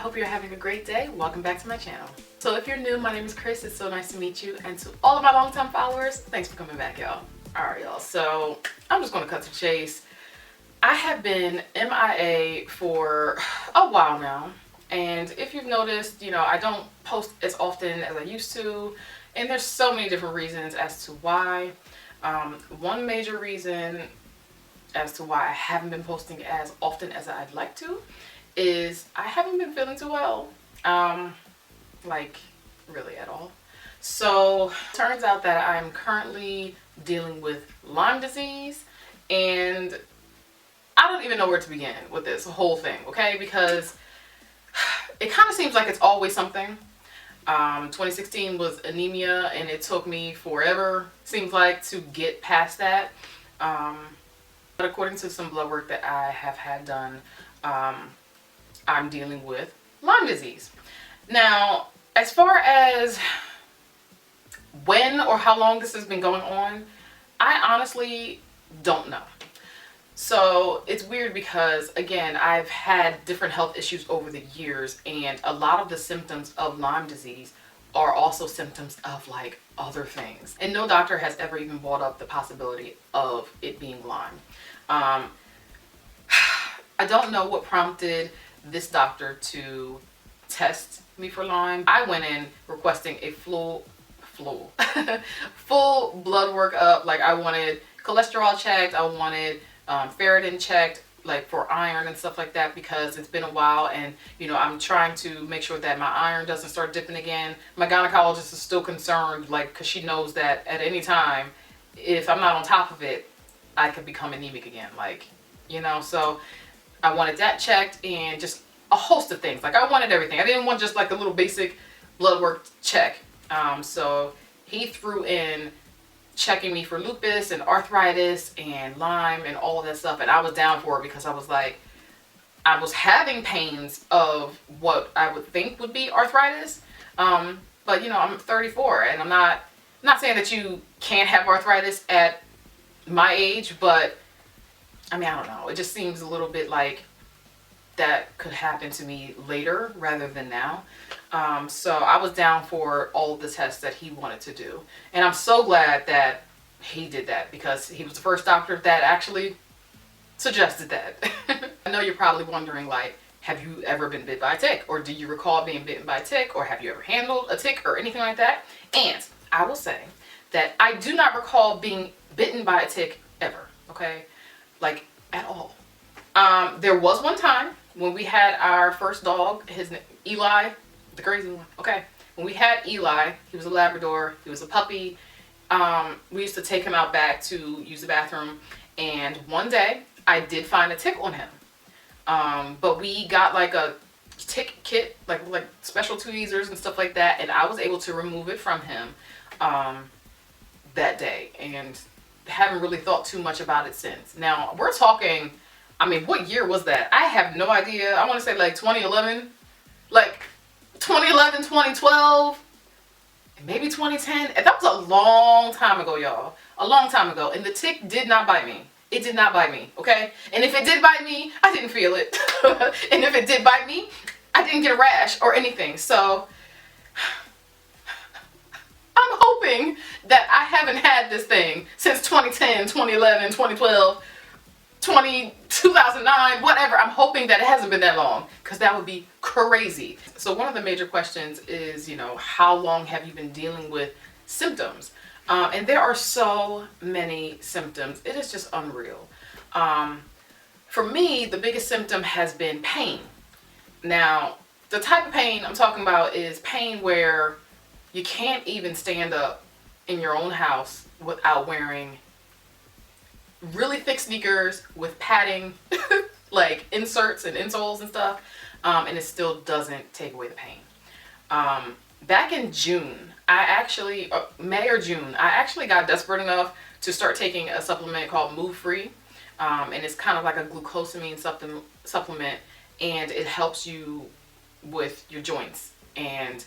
hope you're having a great day. Welcome back to my channel. So if you're new, my name is Chris. It's so nice to meet you. And to all of my longtime followers, thanks for coming back, y'all. Alright, y'all. So I'm just going to cut to the chase. I have been MIA for a while now. And if you've noticed, I don't post as often as I used to. And there's so many different reasons as to why. One major reason as to why I haven't been posting as often as I'd like to is I haven't been feeling too well, like really at all. So turns out that I'm currently dealing with Lyme disease, and I don't even know where to begin with this whole thing, okay? Because it kind of seems like it's always something. 2016 was anemia, and it took me forever, seems like, to get past that. But according to some blood work that I have had done, I'm dealing with Lyme disease. Now, as far as when or how long this has been going on, I honestly don't know. So it's weird because, again, I've had different health issues over the years, and a lot of the symptoms of Lyme disease are also symptoms of like other things. And no doctor has ever even brought up the possibility of it being Lyme. I don't know what prompted this doctor to test me for Lyme. I went in requesting a full blood workup. Like, I wanted cholesterol checked, I wanted ferritin checked, like for iron and stuff like that, because it's been a while, and I'm trying to make sure that my iron doesn't start dipping again. My gynecologist is still concerned, like, because she knows that at any time, if I'm not on top of it, I could become anemic again, like, so I wanted that checked, and just a host of things. Like, I wanted everything. I didn't want just like a little basic blood work check. So he threw in checking me for lupus and arthritis and Lyme and all of that stuff, and I was down for it because I was like, I was having pains of what I would think would be arthritis, but I'm 34, and I'm not saying that you can't have arthritis at my age, but I mean, I don't know, it just seems a little bit like that could happen to me later rather than now. So I was down for all of the tests that he wanted to do. And I'm so glad that he did that, because he was the first doctor that actually suggested that. I know you're probably wondering, like, have you ever been bit by a tick? Or do you recall being bitten by a tick? Or have you ever handled a tick or anything like that? And I will say that I do not recall being bitten by a tick ever, okay? Like, at all. There was one time when we had our first dog, his name, Eli, the crazy one, okay? When we had Eli, he was a Labrador, he was a puppy. We used to take him out back to use the bathroom, and one day I did find a tick on him. But we got like a tick kit, like special tweezers and stuff like that, and I was able to remove it from him that day, and haven't really thought too much about it since. Now, we're talking, I mean, what year was that? I have no idea. I want to say like 2011, like 2011, 2012, maybe 2010. And that was a long time ago, y'all. A long time ago. And the tick did not bite me. It did not bite me, okay? And if it did bite me, I didn't feel it. And if it did bite me, I didn't get a rash or anything. So I'm hoping that I haven't had this thing since 2010, 2011, 2012, 2009, whatever. I'm hoping that it hasn't been that long, because that would be crazy. So one of the major questions is, how long have you been dealing with symptoms? And there are so many symptoms. It is just unreal. For me, the biggest symptom has been pain. Now, the type of pain I'm talking about is pain where you can't even stand up in your own house without wearing really thick sneakers with padding, like inserts and insoles and stuff, and it still doesn't take away the pain. Back in June, May or June, I actually got desperate enough to start taking a supplement called Move Free, and it's kind of like a glucosamine supplement, and it helps you with your joints. And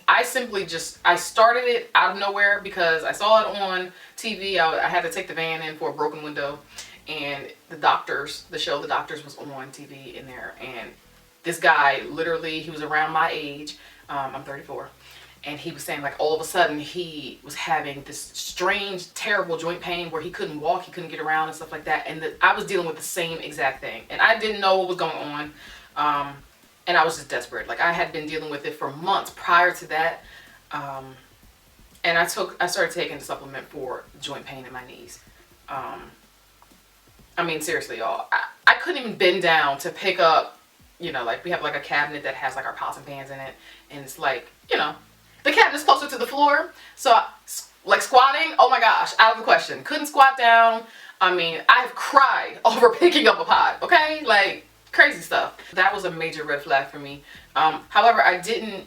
I started it out of nowhere because I saw it on TV. I had to take the van in for a broken window, and the show The Doctors was on TV in there, and this guy, literally, he was around my age. I'm 34. And he was saying like all of a sudden he was having this strange, terrible joint pain where he couldn't walk, he couldn't get around and stuff like that. And I was dealing with the same exact thing. And I didn't know what was going on. And I was just desperate. Like, I had been dealing with it for months prior to that. And I started taking the supplement for joint pain in my knees. I mean, seriously, y'all, I couldn't even bend down to pick up, you know, like we have like a cabinet that has like our pots and pans in it. And it's like, you know, the cabinet's closer to the floor. So like squatting, oh my gosh, out of the question. Couldn't squat down. I mean, I've cried over picking up a pot, okay? Like, crazy stuff. That was a major red flag for me. However, I didn't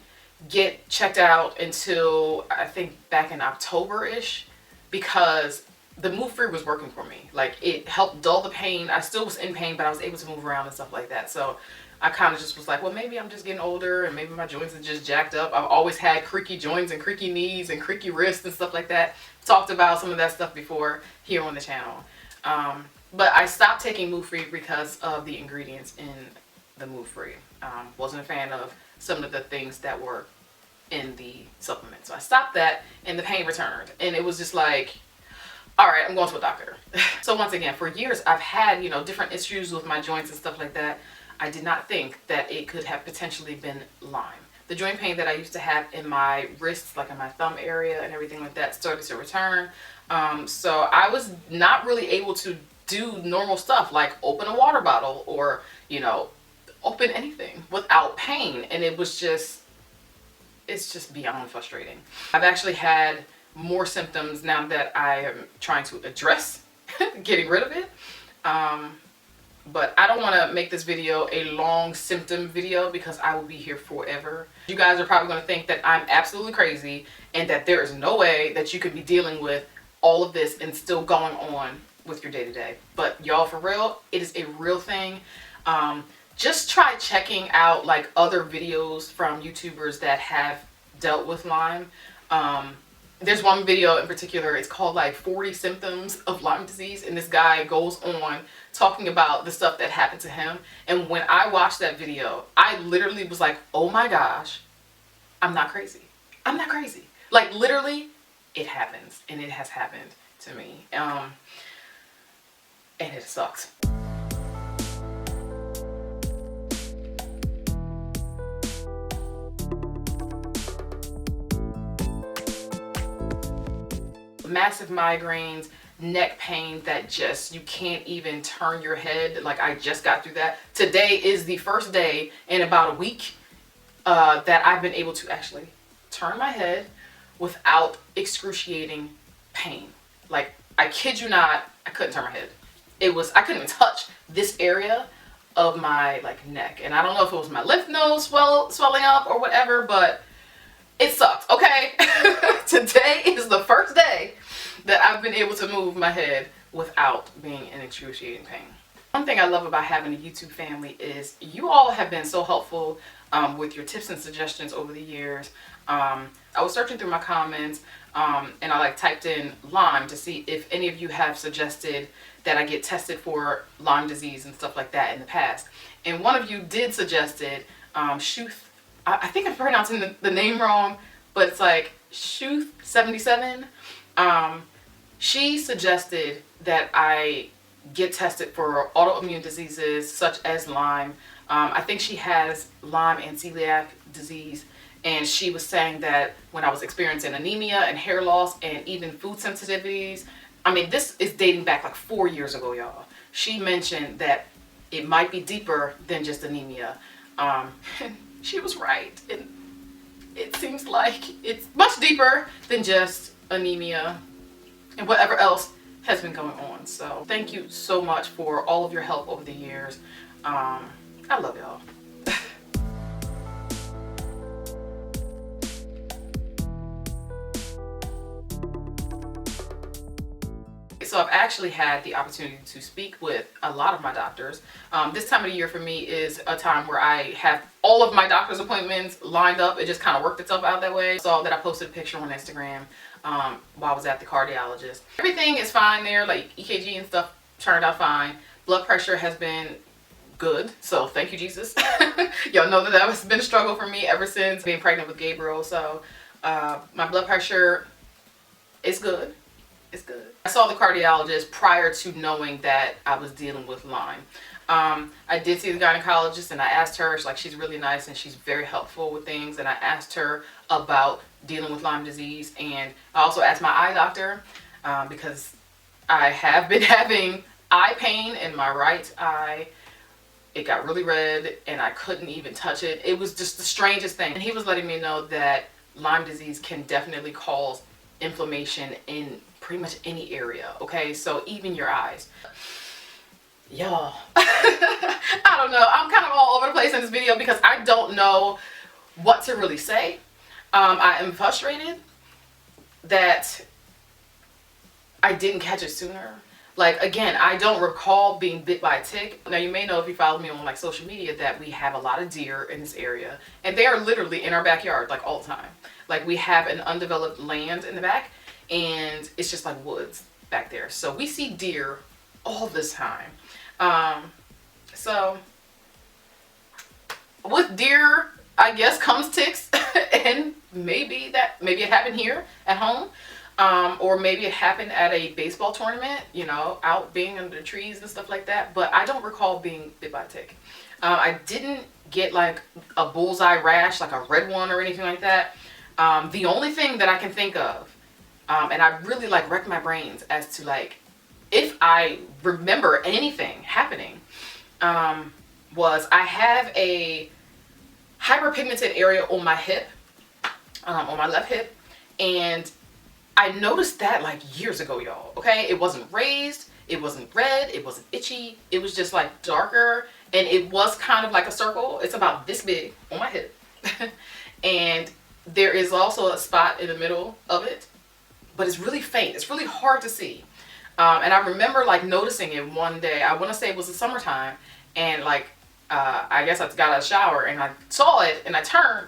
get checked out until I think back in October-ish, because the Move Free was working for me. Like, it helped dull the pain. I still was in pain, but I was able to move around and stuff like that. So I kind of just was like, well, maybe I'm just getting older and maybe my joints are just jacked up. I've always had creaky joints and creaky knees and creaky wrists and stuff like that. Talked about some of that stuff before here on the channel. But I stopped taking Move Free because of the ingredients in the Move Free. Wasn't a fan of some of the things that were in the supplement. So I stopped that and the pain returned. And it was just like, all right, I'm going to a doctor. So once again, for years I've had, you know, different issues with my joints and stuff like that. I did not think that it could have potentially been Lyme. The joint pain that I used to have in my wrists, like in my thumb area and everything like that, started to return. So I was not really able to do normal stuff like open a water bottle or, you know, open anything without pain. And it was just, it's just beyond frustrating. I've actually had more symptoms now that I am trying to address getting rid of it. But I don't want to make this video a long symptom video because I will be here forever. You guys are probably going to think that I'm absolutely crazy and that there is no way that you could be dealing with all of this and still going on with your day-to-day. But y'all, for real, it is a real thing. Just try checking out like other videos from YouTubers that have dealt with Lyme. There's one video in particular, it's called like 40 Symptoms of Lyme Disease, and this guy goes on talking about the stuff that happened to him. And when I watched that video, I literally was like, oh my gosh, I'm not crazy. I'm not crazy. Like, literally, it happens, and it has happened to me. And it sucks. Massive migraines, neck pain that just, you can't even turn your head. Like, I just got through that. Today is the first day in about a week that I've been able to actually turn my head without excruciating pain. Like, I kid you not, I couldn't turn my head. I couldn't even touch this area of my like neck. And I don't know if it was my lymph nodes swelling up or whatever, but it sucked, okay? Today is the first day that I've been able to move my head without being in excruciating pain. One thing I love about having a YouTube family is you all have been so helpful with your tips and suggestions over the years. I was searching through my comments and I like typed in Lyme to see if any of you have suggested that I get tested for Lyme disease and stuff like that in the past. And one of you did suggested Shuth. I think I'm pronouncing the name wrong, but it's like Shuth77. She suggested that I get tested for autoimmune diseases such as Lyme. I think she has Lyme and celiac disease. And she was saying that when I was experiencing anemia and hair loss and even food sensitivities, I mean, this is dating back like 4 years ago, y'all. She mentioned that it might be deeper than just anemia. She was right. And it seems like it's much deeper than just anemia and whatever else has been going on. So thank you so much for all of your help over the years. I love y'all. So I've actually had the opportunity to speak with a lot of my doctors. This time of the year for me is a time where I have all of my doctor's appointments lined up. It just kind of worked itself out that way. So that I posted a picture on Instagram while I was at the cardiologist. Everything is fine there, like EKG and stuff turned out fine. Blood pressure has been good. So thank you, Jesus. Y'all know that that has been a struggle for me ever since being pregnant with Gabriel. So my blood pressure is good. It's good. I saw the cardiologist prior to knowing that I was dealing with Lyme. I did see the gynecologist, and I asked her, she's really nice and she's very helpful with things. And I asked her about dealing with Lyme disease. And I also asked my eye doctor because I have been having eye pain in my right eye. It got really red and I couldn't even touch it. It was just the strangest thing. And he was letting me know that Lyme disease can definitely cause inflammation in pretty much any area. Okay, so even your eyes. Y'all, I don't know. I'm kind of all over the place in this video because I don't know what to really say. I am frustrated that I didn't catch it sooner. Like, again, I don't recall being bit by a tick. Now, you may know if you follow me on like social media that we have a lot of deer in this area, and they are literally in our backyard like all the time. Like, we have an undeveloped land in the back, and it's just like woods back there. So we see deer all this time. So with deer, I guess, comes ticks, and maybe it happened here at home. Or maybe it happened at a baseball tournament, you know, out being under the trees and stuff like that. But I don't recall being bit by a tick. I didn't get like a bullseye rash, like a red one or anything like that. The only thing that I can think of, and I really like wrecked my brains as to like if I remember anything happening, was I have a hyperpigmented area on my hip, on my left hip, and I noticed that like years ago, y'all. Okay, it wasn't raised, it wasn't red, it wasn't itchy, it was just like darker, and it was kind of like a circle. It's about this big on my hip. And there is also a spot in the middle of it, but it's really faint. It's really hard to see. And I remember like noticing it one day. I want to say it was the summertime, and like I guess I got out of the shower and I saw it, and I turned,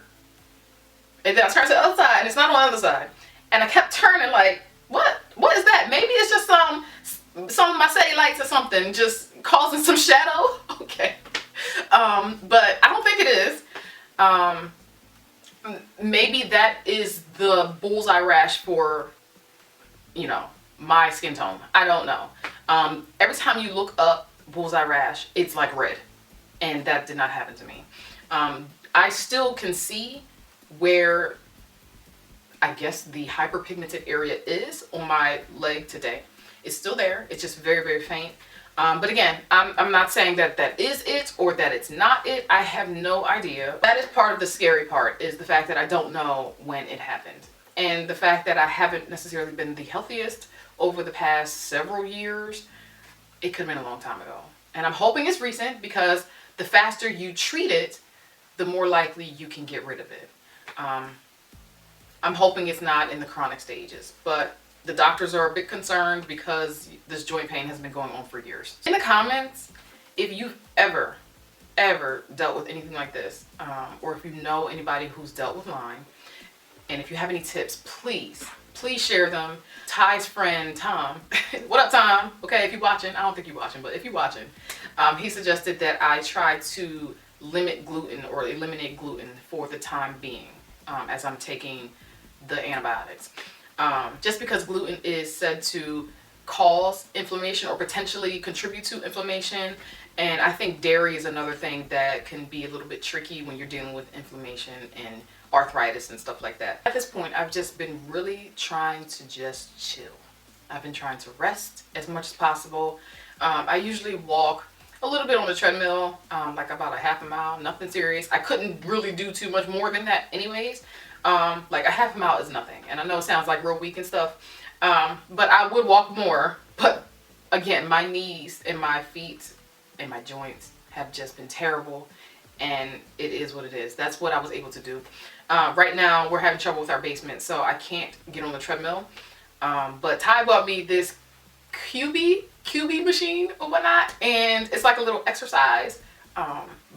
and then I turned to the other side, and it's not on the other side. And I kept turning like, what is that? Maybe it's just some of my cellulites or something just causing some shadow. Okay. But I don't think it is. Maybe that is the bullseye rash for, you know, my skin tone. I don't know. Every time you look up bullseye rash, it's like red. And that did not happen to me. I still can see where I guess the hyperpigmented area is on my leg today. It's still there. It's just very, very faint. But again, I'm not saying that that is it or that it's not it. I have no idea. That is part of the scary part, is the fact that I don't know when it happened. And the fact that I haven't necessarily been the healthiest over the past several years. It could have been a long time ago. And I'm hoping it's recent, because the faster you treat it, the more likely you can get rid of it. I'm hoping it's not in the chronic stages, but the doctors are a bit concerned because this joint pain has been going on for years. In the comments, if you've ever dealt with anything like this, or if you know anybody who's dealt with Lyme, and if you have any tips, please share them. Ty's friend, Tom, what up, Tom? Okay, if you're watching, I don't think you're watching, but if you're watching, he suggested that I try to limit gluten or eliminate gluten for the time being, as I'm taking the antibiotics. Just because gluten is said to cause inflammation or potentially contribute to inflammation. And I think dairy is another thing that can be a little bit tricky when you're dealing with inflammation and arthritis and stuff like that. At this point, I've just been really trying to just chill. I've been trying to rest as much as possible. I usually walk a little bit on the treadmill, like about a half a mile, nothing serious. I couldn't really do too much more than that anyways. Like a half a mile is nothing. And I know it sounds like real weak and stuff, but I would walk more. But again, my knees and my feet and my joints have just been terrible, and it is what it is. That's what I was able to do. Right now we're having trouble with our basement, so I can't get on the treadmill. But Ty bought me this QB machine or whatnot, and it's like a little exercise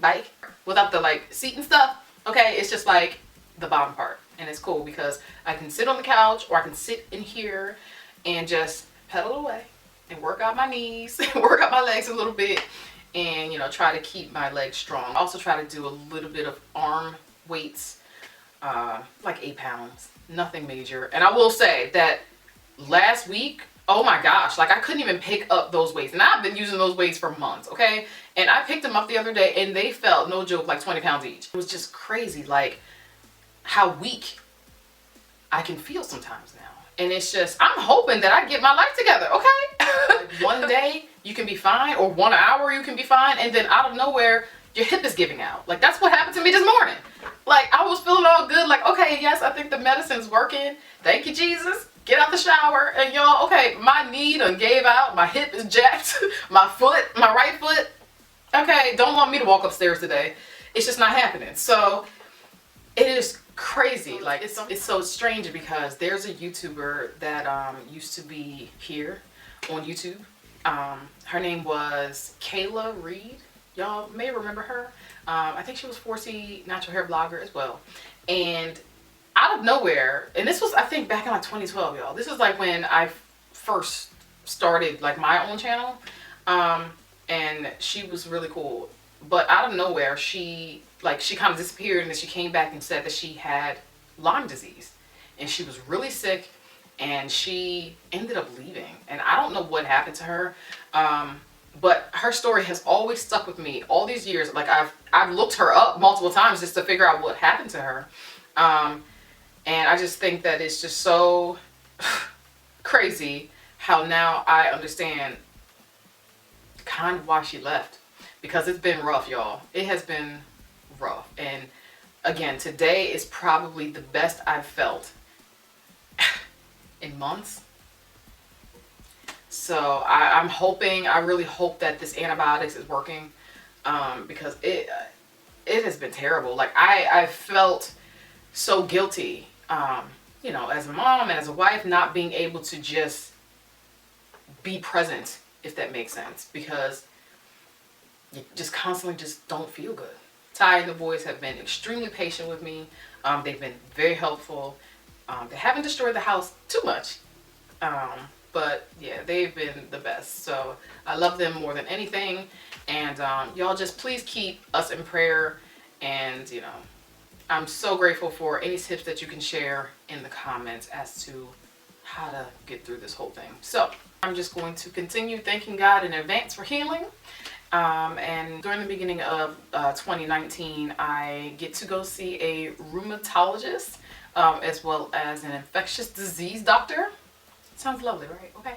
bike without the like seat and stuff. Okay, it's just like the bottom part, and it's cool because I can sit on the couch or I can sit in here and just pedal away and work out my knees, work out my legs a little bit, and, you know, try to keep my legs strong. I also try to do a little bit of arm weights, like 8 pounds, nothing major. And I will say that last week, oh my gosh, like I couldn't even pick up those weights. And I've been using those weights for months, okay? And I picked them up the other day and they felt, no joke, like 20 pounds each. It was just crazy, like how weak I can feel sometimes now. And it's just, I'm hoping that I get my life together, okay? Like one day you can be fine, or 1 hour you can be fine, and then out of nowhere, your hip is giving out. Like that's what happened to me this morning. Like I was feeling all good, like, okay, yes, I think the medicine's working. Thank you, Jesus. Get out the shower, and y'all, okay, my knee done gave out, my hip is jacked, my right foot, okay, don't want me to walk upstairs today. It's just not happening. So it is crazy. Like it's so strange because there's a YouTuber that used to be here on YouTube. Her name was Kayla Reed. Y'all may remember her. I think she was 4C natural hair blogger as well. And out of nowhere, and this was, I think, back in like 2012, y'all. This was like when I first started like my own channel. And she was really cool. But out of nowhere, she kind of disappeared, and then she came back and said that she had Lyme disease. And she was really sick, and she ended up leaving. And I don't know what happened to her. But her story has always stuck with me all these years. Like I've looked her up multiple times just to figure out what happened to her. And I just think that it's just so crazy how now I understand kind of why she left. Because it's been rough, y'all. It has been rough. And again, today is probably the best I've felt in months. So I'm hoping, I really hope that this antibiotics is working, because it has been terrible. Like I felt so guilty, you know, as a mom and as a wife, not being able to just be present, if that makes sense, because you just constantly just don't feel good. Ty and the boys have been extremely patient with me. They've been very helpful. They haven't destroyed the house too much. But yeah, they've been the best. So I love them more than anything. And y'all just please keep us in prayer. And, you know, I'm so grateful for any tips that you can share in the comments as to how to get through this whole thing. So I'm just going to continue thanking God in advance for healing. And during the beginning of 2019, I get to go see a rheumatologist, as well as an infectious disease doctor. Sounds lovely, right? Okay.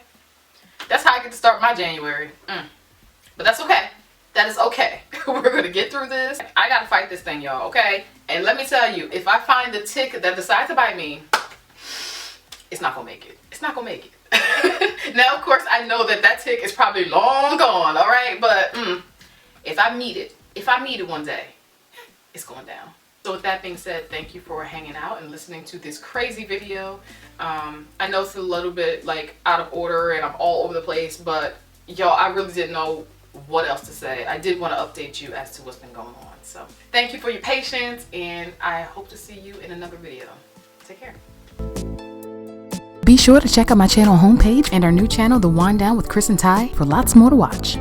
That's how I get to start my January. But that's okay. That is okay. We're going to get through this. I got to fight this thing, y'all, okay? And let me tell you, if I find the tick that decides to bite me, it's not going to make it. It's not going to make it. Now, of course, I know that that tick is probably long gone, all right? But if I meet it one day, it's going down. So with that being said, thank you for hanging out and listening to this crazy video. I know it's a little bit like out of order and I'm all over the place, but y'all, I really didn't know what else to say. I did want to update you as to what's been going on. So thank you for your patience, and I hope to see you in another video. Take care. Be sure to check out my channel homepage and our new channel, The Wind Down with Chris and Ty, for lots more to watch.